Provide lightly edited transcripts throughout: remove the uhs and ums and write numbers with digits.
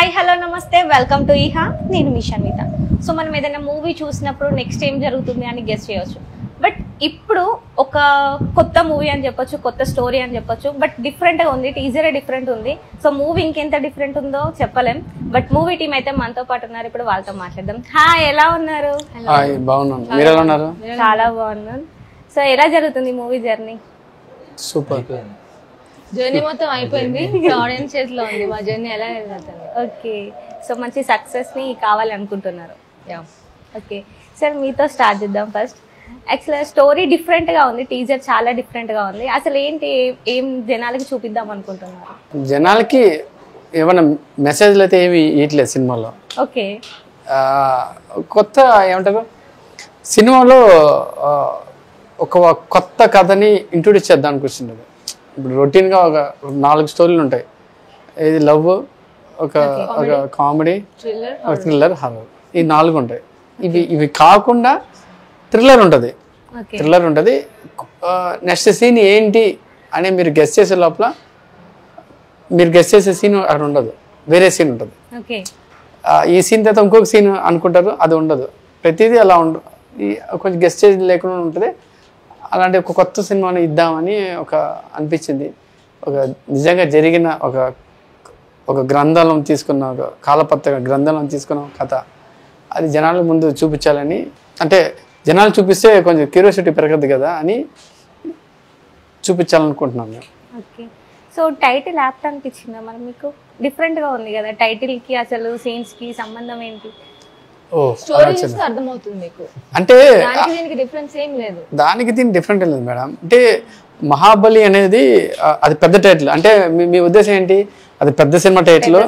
Hi hello నమస్తే welcome to ఈహా నేను మీ Shanvitha. So మనం ఏదైనా మూవీ చూసినప్పుడు నెక్స్ట్ ఏం జరుగుతుంది అని గెస్ చేయవచ్చు. బట్ ఇప్పుడు ఒక కొత్త మూవీ అని చెప్పొచ్చు, కొత్త స్టోరీ అని చెప్పొచ్చు. బట్ డిఫరెంట్గా ఉంది, టీజరే డిఫరెంట్ ఉంది. సో మూవీ ఇంకెంత డిఫరెంట్ ఉందో చెప్పలేం. బట్ మూవీ టీమ్ అయితే మనతో పాటు ఉన్నారు, ఇప్పుడు వాళ్ళతో మాట్లాడదాం. హాయ్, ఎలా ఉన్నారు? బాగున్నాను, మీరు ఎలా ఉన్నారు? చాలా బాగున్నాను. సో ఎలా జరుగుతుంది మూవీ జర్నీ? సూపర్. జర్నీ మొత్తం అయిపోయింది, ఆడియన్స్ చేతిలో ఉంది మా జర్నీ ఎలా జరుగుతుంది. ఓకే, సో మంచి సక్సెస్ని కావాలి అనుకుంటున్నారు. ఓకే సార్, మీతో స్టార్ట్ చేద్దాం. ఫస్ట్ యాక్చువల్గా స్టోరీ డిఫరెంట్గా ఉంది, టీజర్ చాలా డిఫరెంట్గా ఉంది. అసలు ఏంటి, ఏం జనాలకి చూపిద్దాం అనుకుంటున్నారు? జనాలకి ఏమైనా మెసేజ్లు అయితే ఏమి ఇయట్లేదు సినిమాలో. ఓకే, కొత్త ఏమంటారు, సినిమాలో ఒక కొత్త కథని ఇంట్రొడ్యూస్ చేద్దాం అనుకుంటున్నది. ఇప్పుడు రొటీన్గా ఒక 4 స్టోరీలు ఉంటాయి. ఇది లవ్, ఒక కామెడీ, ఒక థ్రిల్లర్, హారర్, ఈ 4 ఉంటాయి. ఇవి కాకుండా థ్రిల్లర్ ఉంటుంది. నెక్స్ట్ సీన్ ఏంటి అని మీరు గెస్ చేసే లోపల మీరు గెస్ చేసే సీన్ అక్కడ ఉండదు, వేరే సీన్ ఉంటుంది. ఈ సీన్ తర్వాత ఇంకొక సీన్ అనుకుంటారు, అది ఉండదు. ప్రతిదీ అలా ఉండదు, కొంచెం గెస్ చేసి లేకుండా ఉంటుంది. అలాంటి ఒక కొత్త సినిమాని ఇద్దామని అనిపించింది. ఒక నిజంగా జరిగిన ఒక గ్రంథాలను తీసుకున్న, ఒక కాలపత్ర గ్రంథాలను తీసుకున్న కథ, అది జనాల ముందు చూపించాలని. అంటే జనాలు చూపిస్తే కొంచెం క్యూరియాసిటీ పెరగదు కదా అని చూపించాలనుకుంటున్నాం మేము. ఓకే, సో టైటిల్ యాప్ట్ అనిపించిందా మరి మీకు? డిఫరెంట్గా ఉంది కదా టైటిల్కి, అసలు సీన్స్కి సంబంధం ఏంటి? స్టోరీ చూస్తే అర్థమవుతుంది మీకు. అంటే దీనికి డిఫరెన్స్ ఏం లేదు, దానికి దీనికి డిఫరెంట్ లేదు మేడం. అంటే మహాబలి అనేది అది పెద్ద టైటిల్. అంటే మీ ఉద్దేశం ఏంటి? అది పెద్ద సినిమా టైటిల్.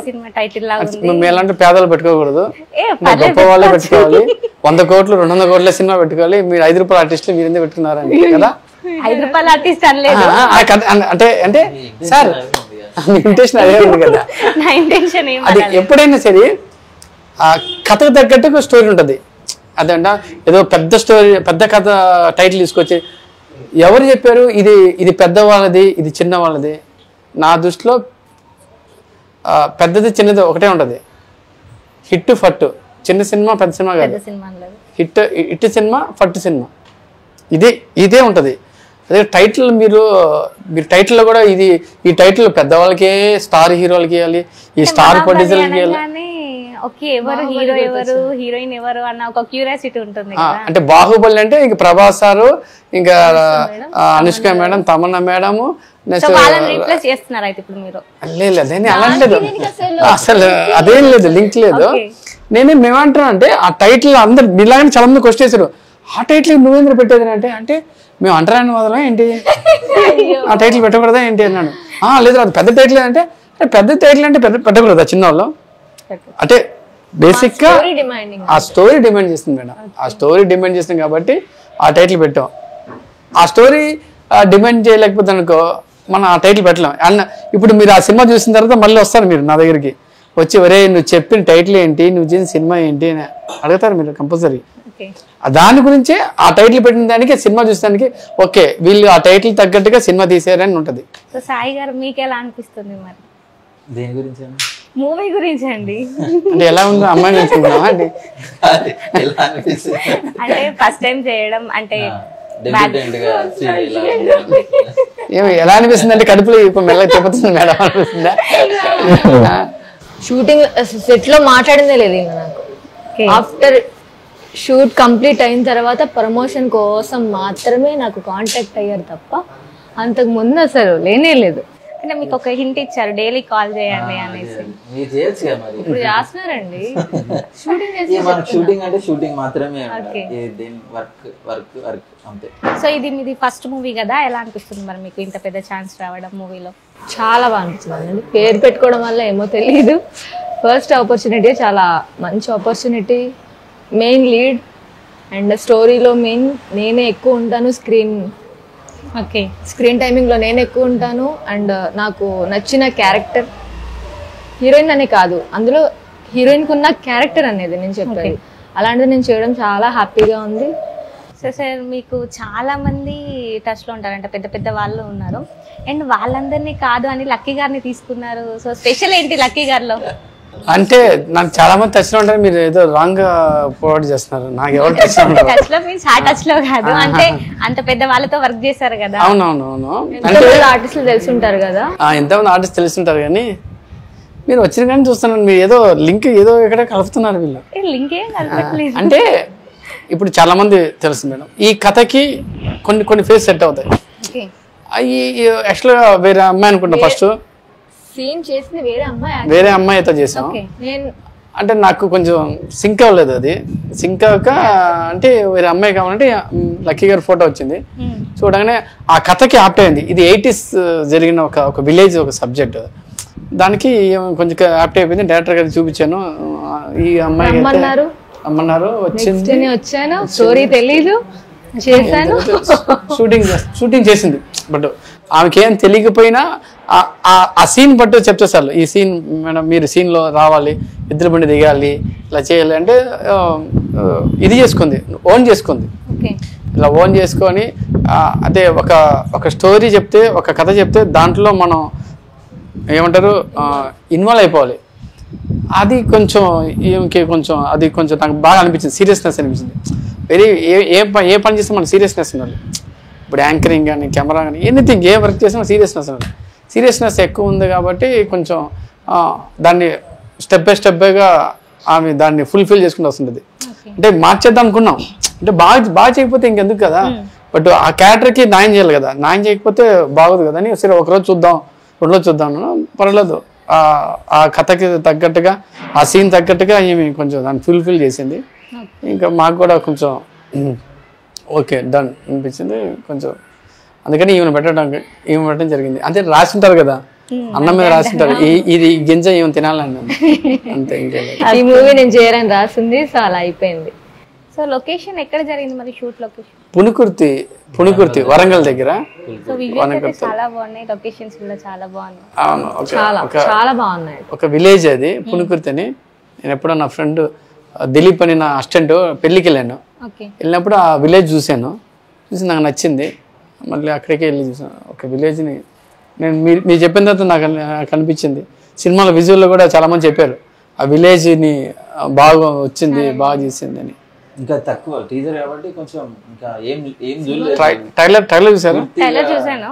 మేము ఎలాంటి పేదలు పెట్టుకోకూడదు, గొప్ప వాళ్ళే పెట్టుకోవాలి. 100 కోట్లు 200 కోట్ల సినిమా పెట్టుకోవాలి. మీరు 5 రూపాయల ఆర్టిస్టులు మీరు ఎందుకు పెట్టుకున్నారని కదా. 5 రూపాయల ఆర్టిస్ట్ అనలేదు అంటే అంటే సార్ మీ ఇంటెన్షన్ అదే ఉంది కదా. నా ఇంటెన్షన్ అది ఎప్పుడైనా సరే ఆ కథకు తగ్గట్టు స్టోరీ ఉంటుంది. అదంట ఏదో పెద్ద స్టోరీ, పెద్ద కథ టైటిల్ తీసుకొచ్చి ఎవరు చెప్పారు ఇది పెద్ద వాళ్ళది, ఇది చిన్న వాళ్ళది. నా దృష్టిలో పెద్దది చిన్నది ఒకటే ఉంటుంది. హిట్ ఫట్, చిన్న సినిమా పెద్ద సినిమా కాదు. హిట్ సినిమా, ఫట్ సినిమా, ఇదే ఉంటుంది. అదే టైటిల్ మీరు టైటిల్లో కూడా ఈ టైటిల్ పెద్దవాళ్ళకే, స్టార్ హీరోలకి ఇవ్వాలి, ఈ స్టార్ ప్రొడ్యూసర్లకి ఇవ్వాలి. ఓకే, ఎవరు హీరో ఎవరు హీరోయిన్ ఎవరు అన్న ఒక క్యూరియాసిటీ ఉంటుంది. అంటే బాహుబలి అంటే ఇంక ప్రభాస్ సారు, ఇంకా అనుష్క మేడం, తమన్నా మేడం, లేదు అసలు అదేం లేదు, లింక్ లేదు. మేమంటున్నా అంటే ఆ టైటిల్ అందరు మీలాగానే చాలా మంది క్వశ్చన్ చేశారు, ఆ టైటిల్ నువ్వేంద్ర పెట్టేది అంటే మేము అంటరాని వాదం ఏంటి, ఆ టైటిల్ పెట్టకూడదా ఏంటి అన్నాడు. లేదు అది పెద్ద టైటిల్ అంటే పెద్ద టైటిల్ అంటే పెట్టకూడదా చిన్న వాళ్ళు అంటే బేసిక్ గా ఆ స్టోరీ డిమాండ్ చేస్తుంది మేడం. ఆ స్టోరీ డిమాండ్ చేస్తుంది కాబట్టి ఆ టైటిల్ పెట్టాం. ఆ స్టోరీ డిమాండ్ చేయలేకపోతే అనుకో మనం ఆ టైటిల్ పెట్టలేం. అన్న ఇప్పుడు మీరు ఆ సినిమా చూసిన తర్వాత మళ్ళీ వస్తారు మీరు నా దగ్గరికి వచ్చి, ఒరే నువ్వు చెప్పిన టైటిల్ ఏంటి, నువ్వు చేసిన సినిమా ఏంటి అని అడుగుతారు మీరు కంపల్సరీ. దాని గురించే ఆ టైటిల్ పెట్టిన దానికి, సినిమా చూసేదానికి ఓకే వీళ్ళు ఆ టైటిల్ తగ్గట్టుగా సినిమా తీసారని ఉంటది. సో సాయి గారు మీకు ఎలా అనిపిస్తుంది మరి? దేని గురించి? మూవీ గురించి అండి. అంటే ఎలా ఉందో అమ్మాయి నేర్చుకున్నావా అండి? అంటే ఫస్ట్ టైం చేయడం అంటే ఎలా అనిపిస్తుంది అంటే కడుపులో ఇప్పుడు మెల్లగా తిప్పుతుంది మేడం అనిపిస్తుందా? షూటింగ్ సెట్ లో మాట్లాడిందే లేదు ఇంకా నాకు. ఆఫ్టర్ షూట్ కంప్లీట్ అయిన తర్వాత ప్రమోషన్ కోసం మాత్రమే నాకు కాంటాక్ట్ అయ్యారు తప్ప అంతకు ముందు అసలు లేనే లేదు. అంటే మీకు ఒక హింట్ ఇచ్చారు డైలీ కాల్ చేయండి అనేసి. ఇప్పుడు చేస్తున్నారండి షూటింగ్ అంటే షూటింగ్ మాత్రమే, వర్క్ అంతే. సో ఇది మీది ఫస్ట్ మూవీ కదా, ఎలా అనిపిస్తుంది మరి మీకు ఇంత పెద్ద ఛాన్స్ రావడం మూవీలో? చాలా బాగా అనిపిస్తుంది. పేరు పెట్టుకోవడం వల్ల ఏమో తెలియదు, ఫస్ట్ ఆపర్చునిటీ చాలా మంచి ఆపర్చునిటీ. మెయిన్ లీడ్ అండ్ స్టోరీలో మెయిన్ నేనే ఎక్కువ ఉంటాను, స్క్రీన్ టైమింగ్లో నేను ఎక్కువ ఉంటాను. అండ్ నాకు నచ్చిన క్యారెక్టర్, హీరోయిన్ అనే కాదు, అందులో హీరోయిన్కి ఉన్న క్యారెక్టర్ అనేది నేను చెప్పాను, అలాంటిది నేను చేయడం చాలా హ్యాపీగా ఉంది. సో సార్ మీకు చాలా మంది టచ్లో ఉంటారంట, పెద్ద పెద్ద వాళ్ళు ఉన్నారు, అండ్ వాళ్ళందరినీ కాదు అని లక్కీ గారిని తీసుకున్నారు. సో స్పెషల్ ఏంటి లక్కీ గారిలో? అంటే నాకు చాలా మంది టచ్ లో ఉంటారు, మీరు ఏదో రాంగ్ గా ప్రొవైడ్ చేస్తున్నారు. నాకు ఎవరు టచ్ లో ఉంటారు? టచ్ లో మీన్స్ ఆ టచ్ లో కాదు, అంటే అంత పెద్ద వాళ్ళతో వర్క్ చేశారు కదా. అవునవునవును, అంటే ఆర్టిస్టులు తెలిసి ఉంటారు కదా. ఎంతమంది ఆర్టిస్ట్ తెలుసుంటారు, కానీ మీరు వచ్చిన కానీ చూస్తున్నాను, మీరు ఏదో లింక్ ఏదో ఇక్కడ కలుపుతున్నారు వీళ్ళు. లింక్ ఏం కలపట్లేదు. అంటే ఇప్పుడు చాలా మంది తెలుసు మేడం, ఈ కథకి కొన్ని ఫేస్ సెట్ అవుతాయి. అవి యాక్చువల్గా వేరే అమ్మాయి అనుకుంటా, ఫస్ట్ సీన్ చేసింది వేరే అమ్మాయితో చేసాం. అంటే నాకు కొంచెం సింక్ అవ్వలేదు, అది సింక్ అవ్వక అంటే వేరే అమ్మాయి కావాలంటే లక్కీ గారి ఫోటో వచ్చింది. చూడగానే ఆ కథకి ఆప్ట్ అయింది. ఇది 80s జరిగిన ఒక విలేజ్ ఒక సబ్జెక్ట్, దానికి కొంచెం యాప్ట్ అయిపోయింది. డైరెక్టర్ గారికి చూపించాను, ఈ అమ్మాయి అమ్మన్నారు, వచ్చాను, స్టోరీ తెలీదు, చేశాను, షూటింగ్ చేసింది. బట్ ఆమెకి ఏం తెలియకపోయినా ఆ సీన్ బట్టి చెప్తే సార్, ఈ సీన్ మేడం మీరు సీన్ లో రావాలి, ఇద్దరు బండి దిగాలి, ఇలా చేయాలి అంటే ఇది చేసుకుంది, ఓన్ చేసుకుంది. ఇలా ఓన్ చేసుకొని అదే ఒక స్టోరీ చెప్తే, ఒక కథ చెప్తే దాంట్లో మనం ఏమంటారు ఇన్వాల్వ్ అయిపోవాలి. అది కొంచెం అది కొంచెం నాకు బాగా అనిపించింది, సీరియస్నెస్ అనిపించింది. ఏ పని చేస్తే మనకు సీరియస్నెస్ ఉండాలి. ఇప్పుడు యాంకరింగ్ కానీ, కెమెరా కానీ, ఎనీథింగ్ ఏ వర్క్ చేసినా సీరియస్నెస్ ఉండాలి. సీరియస్నెస్ ఎక్కువ ఉంది కాబట్టి కొంచెం దాన్ని స్టెప్ బైగా ఆమె దాన్ని ఫుల్ఫిల్ చేసుకుంటూ వస్తుంటుంది. అంటే మార్చేద్దాం అనుకున్నాం, అంటే బాగా చేయకపోతే ఇంకెందుకు కదా, బట్ ఆ క్యారెక్టర్కి న్యాయం చేయాలి కదా, న్యాయం చేయకపోతే బాగోదు కదా అని సరే ఒకరోజు చూద్దాం, 2 రోజులు చూద్దాం, పర్వాలేదు. ఆ కథకి తగ్గట్టుగా, ఆ సీన్ తగ్గట్టుగా ఈమె కొంచెం దాన్ని ఫుల్ఫిల్ చేసింది. ఇంకా మాకు కూడా కొంచెం ఓకే డన్ అనిపించింది కొంచెం. అందుకని ఈమెను పెట్టడం జరిగింది. అంతే రాసింటారు కదా, అన్నం మీద రాసింటారు, ఇది గింజ ఏమో తినాలని, అంతే. ఈ మూవీ నేను చేయరని రాసింది, సో అలా అయిపోయింది. సో లొకేషన్ ఎక్కడ జరిగింది మరి షూట్ లొకేషన్? పునుకుర్తి వరంగల్ దగ్గర. సో విజువల్స్ చాలా బాగున్నాయి, లొకేషన్స్ కూడా చాలా బాగున్నాయి. అవును, చాలా బాగున్నాయి. ఒక విలేజ్ అది పునుకుర్తి అని. నేను ఎప్పుడో నా ఫ్రెండ్ దిలీప్ అని నా అసిస్టెంట్ పెళ్లికి వెళ్ళాను, వెళ్ళినప్పుడు ఆ విలేజ్ చూసి నాకు నచ్చింది. మళ్ళీ అక్కడికి వెళ్ళి చూసాను ఒక విలేజ్ని. నేను మీరు చెప్పిన తర్వాత నాకు అనిపించింది, సినిమాల విజువల్లో కూడా చాలా మంది చెప్పారు ఆ విలేజ్ని బాగా వచ్చింది, బాగా చేసింది అని. ఇంకా తక్కువ టీజర్ కాబట్టి కొంచెం ఇంకా ఏం ట్రైలర్ చూసారు? ట్రైలర్ చూసాను.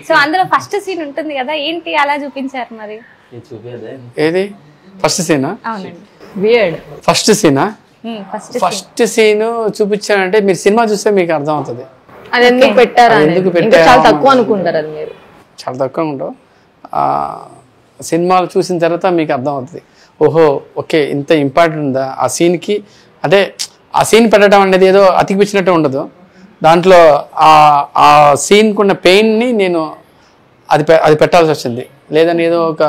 సో అందులో ఫస్ట్ సీన్ ఉంటుంది కదా, ఏంటి అలా చూపించారు మరి? ఏది ఫస్ట్ సీనా? ఫస్ట్ సీనా? ఫస్ట్ సీన్ చూపించానంటే మీరు సినిమా చూస్తే మీకు అర్థం అవుతుంది. అది ఎందుకు పెట్టారు, చాలా తక్కువ అనుకుంటారు, అది మీరు చాలా తక్కువ ఉంటావు. సినిమాలు చూసిన తర్వాత మీకు అర్థం అవుతుంది, ఓహో ఓకే ఇంత ఇంపార్టెంట్ ఉందా ఆ సీన్కి. అంటే ఆ సీన్ పెట్టడం అనేది ఏదో అతికిపించినట్టు ఉండదు, దాంట్లో ఆ సీన్కి ఉన్న పెయిన్ని నేను అది పెట్టాల్సి వచ్చింది. లేదని ఏదో ఒక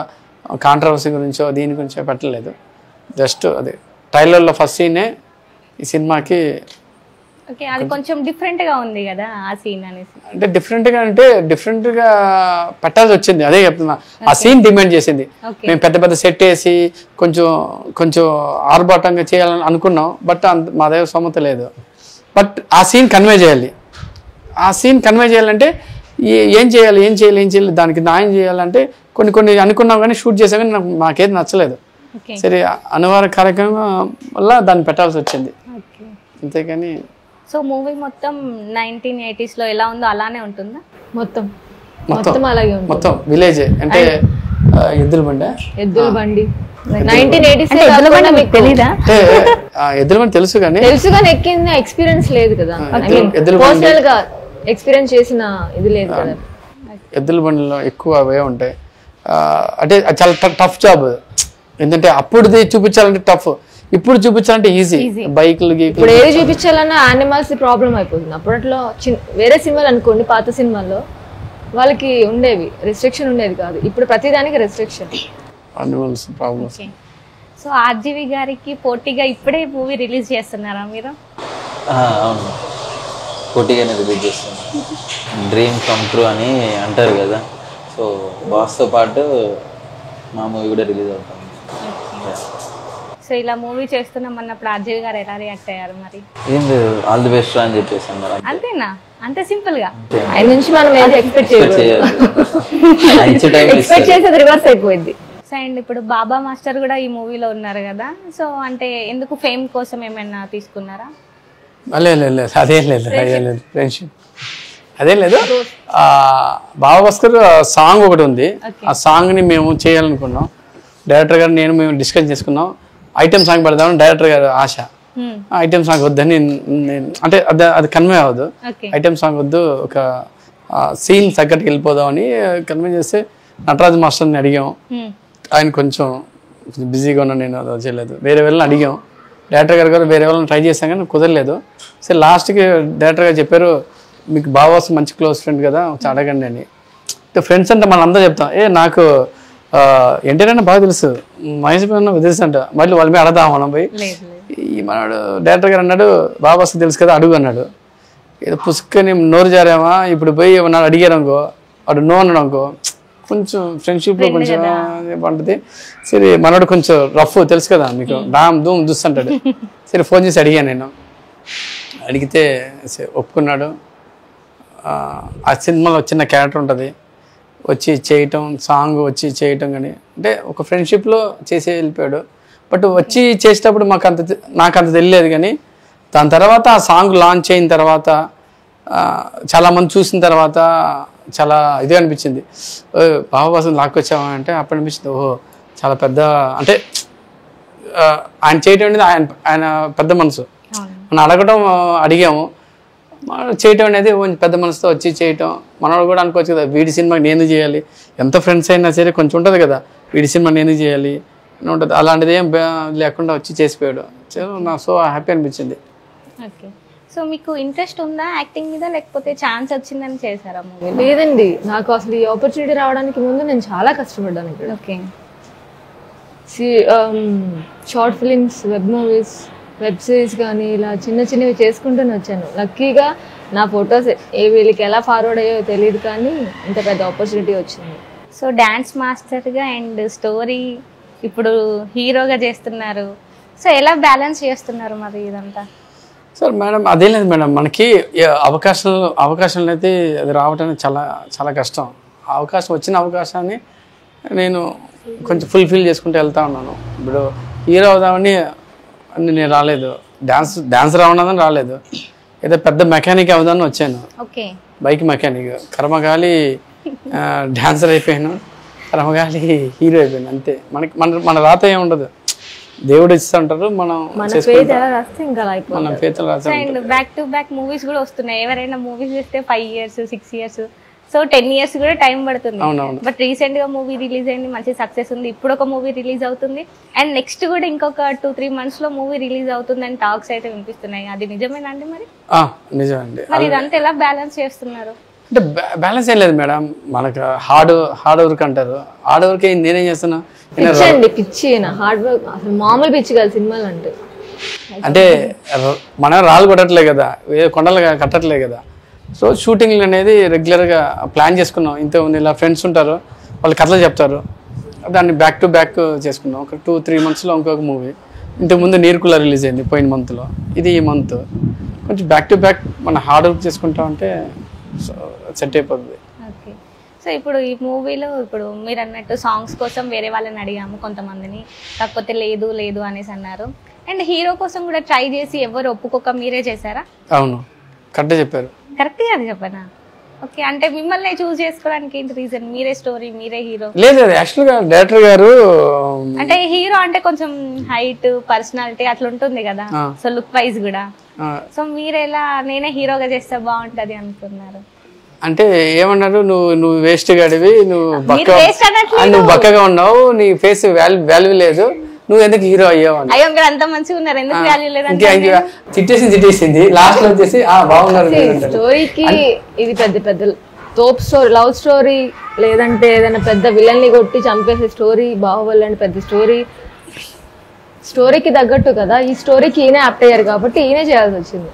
కాంట్రవర్సీ గురించో దీని గురించో పెట్టలేదు, జస్ట్ అది ట్రైలర్లో ఫస్ట్ సీనే ఈ సినిమాకి. ఓకే, అది కొంచెం డిఫరెంట్ గా ఉంది కదా ఆ సీన్ అనేసి. అంటే డిఫరెంట్ గా పెట్టాల్సి వచ్చింది, అదే చెప్తున్నా. ఆ సీన్ డిమాండ్ చేసింది. మేము పెద్ద సెట్ వేసి కొంచెం ఆర్భాటంగా చేయాలని అనుకున్నాం, బట్ మా దగ్గర సొమ్మత లేదు. బట్ ఆ సీన్ కన్వే చేయాలి. ఆ సీన్ కన్వే చేయాలంటే ఏం చేయాలి దానికి న్యాయం చేయాలంటే కొన్ని అనుకున్నాం కానీ షూట్ చేసాం కానీ మాకేది నచ్చలేదు. సరే అనివార్య కార్యక్రమం వల్ల దాన్ని పెట్టాల్సి వచ్చింది, అంతేకాని. సో మూవీ మొత్తం 1980s లో ఎలా ఉందో అలానే ఉంటుందా? మొత్తం అలాగే ఉంటుంది. మొత్తం విలేజ్ అంటే ఎద్దుల బండి 1980s మీకు తెలీదా? ఎద్దుల బండి తెలుసు కానీ ఎక్కిన ఎక్స్పీరియన్స్ లేదు కదా, పర్సనల్ గా ఎక్స్పీరియన్స్ చేసిన ఇది లేదు కదా. ఎద్దుల బండిలో ఎక్కువ అవే ఉంటాయి. అంటే చాలా టఫ్ జాబ్, ఎందుకంటే అప్పుడుది చూపించాలంటే టఫ్, ఇప్పుడు చూపించాలంటే ఈజీ. బైక్లు ఇప్పుడు ఏది చూపించాలన్నా యానిమల్స్ ప్రాబ్లం అయిపోతుంది. అప్పట్లో వేరే సినిమాలు అనుకోండి, పాత సినిమాల్లో వాళ్ళకి ఉండేవి రెస్ట్రిక్షన్ ఉండేది కాదు, ఇప్పుడు ప్రతిదానికి restriction, animals problems. So RGV గారికి పోటీగా ఇప్పుడే మూవీ రిలీజ్ చేస్తున్నారా మీరు? అవును, పోటీగానే రిలీజ్ చేస్తున్నాం. డ్రీమ్ కమ్ ట్రూ అని అంటారు కదా, సో బాస్తో పాటు మా మూవీ కూడా రిలీజ్ అవుతుంది. సో ఇలా మూవీ చేస్తున్నాం అన్నప్పుడు ఆర్జీవి గారు ఎలా రియాక్ట్ అయ్యారు మరి? ఏం లేదు, ఆల్ ది బెస్ట్ అని చెప్పేసి అన్నారు. అంతేనా? అంతే సింపుల్ గా? ఆయన నుంచి మనం ఏది ఎక్స్పెక్ట్ చేయాలి, ఎక్స్పెక్ట్ చేసేది రివర్స్ అయిపోయింది. సో అండ్ ఇప్పుడు బాబా మాస్టర్ కూడా ఈ మూవీలో ఉన్నారు కదా, సో అంటే ఎందుకు ఫేమ్ కోసం ఏమైనా తీసుకున్నారా? లేదు అదేం లేదు ఫ్రెండ్షిప్ అదేం లేదు. బాబా భాస్కర్ సాంగ్ ఒకటి ఉంది, ఆ సాంగ్ని మేము చేయాలనుకున్నాం. డైరెక్టర్ గారు మేము డిస్కస్ చేసుకున్నాం, ఐటెం సాంగ్ పెడదామని డైరెక్టర్ గారు ఆశ. ఐటెం సాంగ్ వద్దని అంటే అది కన్వే అవ్వదు, ఐటెం సాంగ్ వద్దు, ఒక సీన్ తగ్గట్టుకు వెళ్ళిపోదామని కన్వే చేస్తే నటరాజ్ మాస్టర్ని అడిగాం. ఆయన కొంచెం బిజీగా ఉన్నా, నేను అది చేయలేదు. వేరే వాళ్ళని అడిగాం, డైరెక్టర్ గారు వేరే వాళ్ళని ట్రై చేశాం కానీ కుదరలేదు. సో లాస్ట్కి డైరెక్టర్ గారు చెప్పారు, మీకు బాగా మంచి క్లోజ్ ఫ్రెండ్ కదా అడగండి అని. ఫ్రెండ్స్ అంటే మనం అంతా చెప్తాం, నాకు ఎన్టీఆర్ అన్న బాగా తెలుసు, మహేష్ బాబు తెలుసు అంట, మళ్ళీ వాళ్ళ మీద అడదాం మనం పోయి. ఈ మనడు డైరెక్టర్ గారు అన్నాడు, బాబాస్కి తెలుసు కదా అడుగు అన్నాడు. ఏదో పుసుకొని నోరు జారామా, ఇప్పుడు పోయి ఏమన్నా అడిగారు అనుకో, వాడు నో అన్నాడు అనుకో, కొంచెం ఫ్రెండ్షిప్లో కొంచెం బాగుంటుంది. సరే మనోడు కొంచెం రఫ్ తెలుసు కదా మీకు, డామ్ ధూమ్ దుస్ అంటాడు. సరే ఫోన్ చేసి అడిగాను నేను, అడిగితే ఒప్పుకున్నాడు. ఆ సినిమాలో చిన్న క్యారెక్టర్ ఉంటుంది, వచ్చి చేయటం, సాంగ్ వచ్చి చేయటం, కానీ అంటే ఒక ఫ్రెండ్షిప్లో చేసి వెళ్ళిపోయాడు. బట్ వచ్చి చేసేటప్పుడు నాకు అంత తెలియలేదు. కానీ దాని తర్వాత ఆ సాంగ్ లాంచ్ అయిన తర్వాత చాలామంది చూసిన తర్వాత చాలా ఇదే అనిపించింది, బాబా భాస్కర్ లాక్కొచ్చావా అంటే అప్పుడు అనిపించింది, ఓహో చాలా పెద్ద, అంటే ఆయన చేయటం అనేది ఆయన పెద్ద మనసు. మనం అడిగాము, చేయటం అనేది పెద్ద మనసుతో వచ్చి చేయటం. మనోడు కూడా అనుకోవచ్చు కదా, వీడి సినిమాకి నేను చేయాలి, ఎంత ఫ్రెండ్స్ అయినా సరే కొంచెం ఉంటుంది కదా, వీడి సినిమా నేను చేయాలి అని ఉంటుంది. అలాంటిది ఏం లేకుండా వచ్చి చేసిపోయాడు. నాకు సో హ్యాపీ అనిపించింది. ఓకే, సో మీకు ఇంట్రెస్ట్ ఉందా యాక్టింగ్ మీద, లేకపోతే ఛాన్స్ వచ్చిందని చేశారా మూవీ? లేదండి, నాకు అసలు ఈ ఆపర్చునిటీ రావడానికి ముందు నేను చాలా కష్టపడ్డాను ఇక్కడ. Okay, short films, web movies, web series కానీ ఇలా చిన్నవి చేసుకుంటూనే వచ్చాను. లక్కీగా నా ఫొటోస్ వీళ్ళకి ఎలా ఫార్వర్డ్ అయ్యో తెలియదు, కానీ ఇంత పెద్ద ఆపర్చునిటీ వచ్చింది. సో డాన్స్ మాస్టర్గా అండ్ స్టోరీ ఇప్పుడు హీరోగా చేస్తున్నారు, సో ఎలా బ్యాలెన్స్ చేస్తున్నారు మరి ఇదంతా? సార్ మేడం అదేం లేదు మేడం, మనకి అవకాశాలు అయితే అది రావటం చాలా చాలా కష్టం. వచ్చిన అవకాశాన్ని నేను కొంచెం ఫుల్ఫిల్ చేసుకుంటూ వెళ్తా ఉన్నాను. ఇప్పుడు హీరో అవుదామని నేను రాలేదు, డాన్సర్ అవుదామని రాలేదు, ఏదో పెద్ద మెకానిక్ అవుదామని వచ్చాను. Okay, bike mechanic. కర్మగాలి డాన్సర్ అయిపోయాను, కర్మగాలి హీరో అయిపోయాను, అంతే. మన రాత ఏమి ఉండదు, దేవుడు ఇస్తూ ఉంటారు, మనం and back to back movies కూడా వస్తున్నాయి. ఎవరైనా మూవీస్ చేస్తే 5 years 6 years, సో 10 years కూడా టైం పడుతుంది. బట్ రీసెంట్ గా మూవీ రిలీజ్ అయింది, మంచి సక్సెస్ ఉంది. ఇప్పుడు ఒక మూవీ రిలీజ్ అవుతుంది అండ్ నెక్స్ట్ కూడా ఇంకొక 2-3 months లో మూవీ రిలీజ్ అవుతుంది అని టాక్స్ అయితే వినిపిస్తున్నాయి. అది నిజమేనా అండి? మరి నిజమండి. మరి ఇదంతా ఎలా బ్యాలెన్స్ చేస్తున్నారు? అంటే బ్యాలెన్స్ ఏం లేదు మేడం, మనకు హార్డ్ వర్క్ అంటారు. హార్డ్ వర్క్ నేనేం చేస్తున్నా, పిచ్చి హార్డ్ వర్క్, అసలు మామూలు పిచ్చి కాదు సినిమాలు అంటే మనం రాళ్ళు కొట్టట్లే కదా, కొండలు కట్టట్లే కదా. సో షూటింగ్లు అనేది రెగ్యులర్గా ప్లాన్ చేసుకున్నాం. ఇంతమంది ఇలా ఫ్రెండ్స్ ఉంటారు, వాళ్ళు కథలు చెప్తారు, దాన్ని బ్యాక్ టు బ్యాక్ చేసుకున్నాం. ఒక 2-3 monthsలో ఇంకొక మూవీ. ఇంతకుముందు నీర్కుల రిలీజ్ అయింది పోయిన మంత్లో, ఇది ఈ మంత్. కొంచెం బ్యాక్ టు బ్యాక్ మన హార్డ్ వర్క్ చేసుకుంటా ఉంటే సెట్ అయిపోతుంది. ఓకే, సో ఇప్పుడు ఈ మూవీలో ఇప్పుడు మీరు అన్నట్టు సాంగ్స్ కోసం వేరే వాళ్ళని అడిగాము కొంతమందిని, కాకపోతే లేదు అనేసి అన్నారు. అండ్ హీరో కోసం కూడా ట్రై చేసి ఎవరు ఒప్పుకోక మీరే చేశారా? అవును, కరెక్ట్గా చెప్పారు. కరెక్ట్గా అది చెప్పనా? ఓకే, అంటే మిమ్మల్ని చూస్ చేసుకోవడానికి ఏంటి రీజన్? మీరే స్టోరీ, మీరే హీరో? లేదు, యాక్చువల్గా డైరెక్టర్ గారు అంటే హీరో అంటే కొంచెం హైట్, పర్సనాలిటీ అట్లా ఉంటుంది కదా, సో లుక్ వైజ్ కూడా. సో మీరు ఎలా నేనే హీరోగా చేస్తే బాగుంటది అనుకున్నారు? అంటే ఏమన్నారు, నువ్వు వేస్ట్ గాడివి, నువ్వు బక్కగా ఉన్నావు, నీ ఫేస్ వాల్యూ లేదు, నువ్వు ఎందుకు హీరో అయ్యావు అని. అయ్యో మీరు అంత మంచిగా ఉన్నారు, ఎందుకు వాల్యూ లేదు? తిట్టేసింది లాస్ట్ లో వచ్చేసి బాగున్నారు. స్టోరీకి ఇది పెద్ద తోప్ స్టోరీ, లవ్ స్టోరీ, లేదంటే ఏదైనా పెద్ద విలన్ ని కొట్టి చంపేసే స్టోరీ, బాహుబలి అంటే పెద్ద స్టోరీకి తగ్గట్టు కదా. ఈ స్టోరీకి ఈయనే యాప్ట్ అయ్యారు కాబట్టి ఈయనే చేయాల్సి వచ్చింది.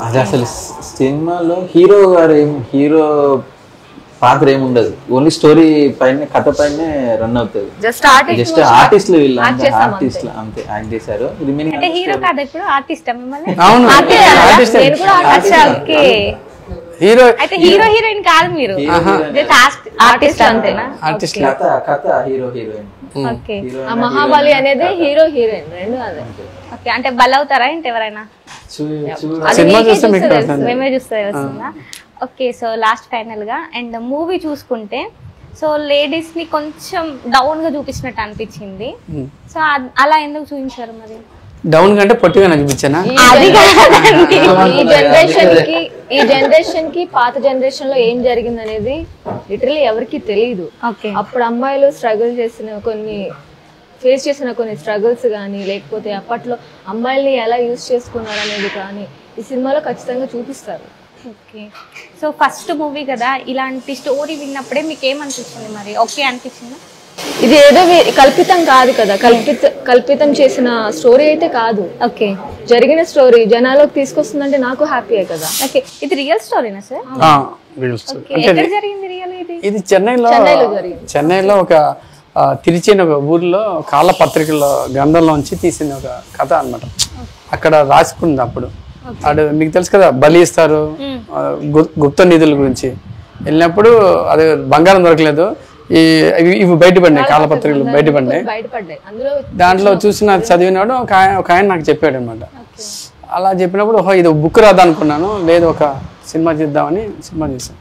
అది అసలు సినిమాలో హీరో పాత్ర ఏముండదు, ఓన్లీ స్టోరీ పైన, కథ పైన రన్ అవుతుంది. జస్ట్ ఆర్టిస్టులు వీళ్ళు ఆర్టిస్టులు అంతే యాక్ట్ చేశారు. అంటే హీరో కాదు, ఇప్పుడు ఆర్టిస్ట్ మిమ్మల్ని. హీరో అయితే హీరోయిన్ కాదు మీరు, ఆర్టిస్ట్ అంతేనా? కథ హీరో హీరోయిన్ ఓకే ఆ మహాబలి అనేది హీరో హీరోయిన్ రెండు అదే. ఓకే అంటే బల్ అవుతారా ఏంటి ఎవరైనా? అది సినిమా మీకే చూస్తే మీకు చూస్తే తెలుస్తుంది. మేమే చూస్తే వస్తుందా? ఓకే సో లాస్ట్ ఫైనల్ గా అండ్ మూవీ చూసుకుంటే సో లేడీస్ ని కొంచెం డౌన్ గా చూపించినట్టు అనిపించింది. సో అలా ఎందుకు చూపించారు మరి? డౌన్ కంటే పొట్టిగా నాకు చూపించానా? ఈ జనరేషన్ కి పాత జనరేషన్ లో ఏం జరిగింది అనేది లిటరలీ ఎవరికి తెలియదు. ఓకే అప్పుడు అమ్మాయిలు స్ట్రగుల్ చేసిన ఫేస్ చేసిన కొన్ని స్ట్రగుల్స్ కానీ లేకపోతే అప్పట్లో అమ్మాయిల్ని ఎలా యూజ్ చేసుకున్నారు అనేది కానీ ఈ సినిమాలో ఖచ్చితంగా చూపిస్తారు. ఓకే సో ఫస్ట్ మూవీ కదా, ఇలాంటి స్టోరీ విన్నప్పుడే మీకు ఏమనిపించింది మరి? ఓకే అనిపించిందా? ఇది ఏదో కల్పితం కాదు కదా, కల్పితం చేసిన స్టోరీ అయితే కాదు. ఓకే జరిగిన స్టోరీ జనాల్లోకి తీసుకొస్తుందంటే నాకు హ్యాపీయే కదా. ఓకే ఇది రియల్ స్టోరీనా సార్? Real story. ఓకే ఎక్కడ జరిగింది రియల్ ఇది? ఇది చెన్నైలో ఒక తిరిచి ఒక ఊర్లో కాళ్ళ పత్రికల్లో గ్రంథంలోంచి తీసిన ఒక కథ అన్నమాట. అక్కడ రాసుకుంది అప్పుడు. అడు మీకు తెలుసు కదా, బలి ఇస్తారు గుప్త నిధుల గురించి. వెళ్ళినప్పుడు అది బంగారం దొరకలేదు, ఇవి బయటపడినాయి, కాళ్ళ పత్రికలు బయటపడినాయి. దాంట్లో చూసిన చదివినాడు ఒక ఆయన నాకు చెప్పాడు అనమాట. అలా చెప్పినప్పుడు ఇది బుక్ రాదనుకున్నాను, లేదు ఒక సినిమా చేద్దామని సినిమా చేశాను.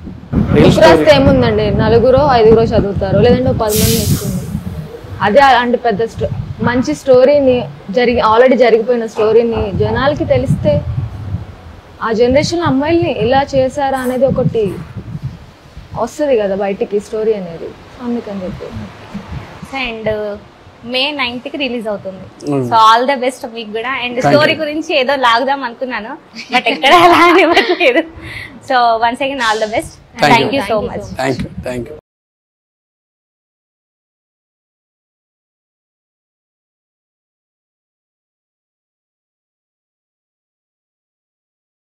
ఏముందండి, 4-5 చదువుతారు, లేదంటే 10 మంది వస్తుంది. అదే అలాంటి పెద్ద మంచి స్టోరీని ఆల్రెడీ జరిగిపోయిన స్టోరీని జనాలకి తెలిస్తే ఆ జనరేషన్ అమ్మాయిల్ని ఇలా చేశారా అనేది ఒకటి వస్తుంది కదా బయటికి స్టోరీ అనేది. అందుకని చెప్పి అండ్ May 9th రిలీజ్ అవుతుంది. సో ఆల్ ద బెస్ట్ మీకు కూడా. అండ్ స్టోరీ గురించి ఏదో లాగుదాం అనుకున్నాను బట్ ఎక్కడ అలా అనివ్వట్లేదు. So once again all the best. Thank you so much. Thank you.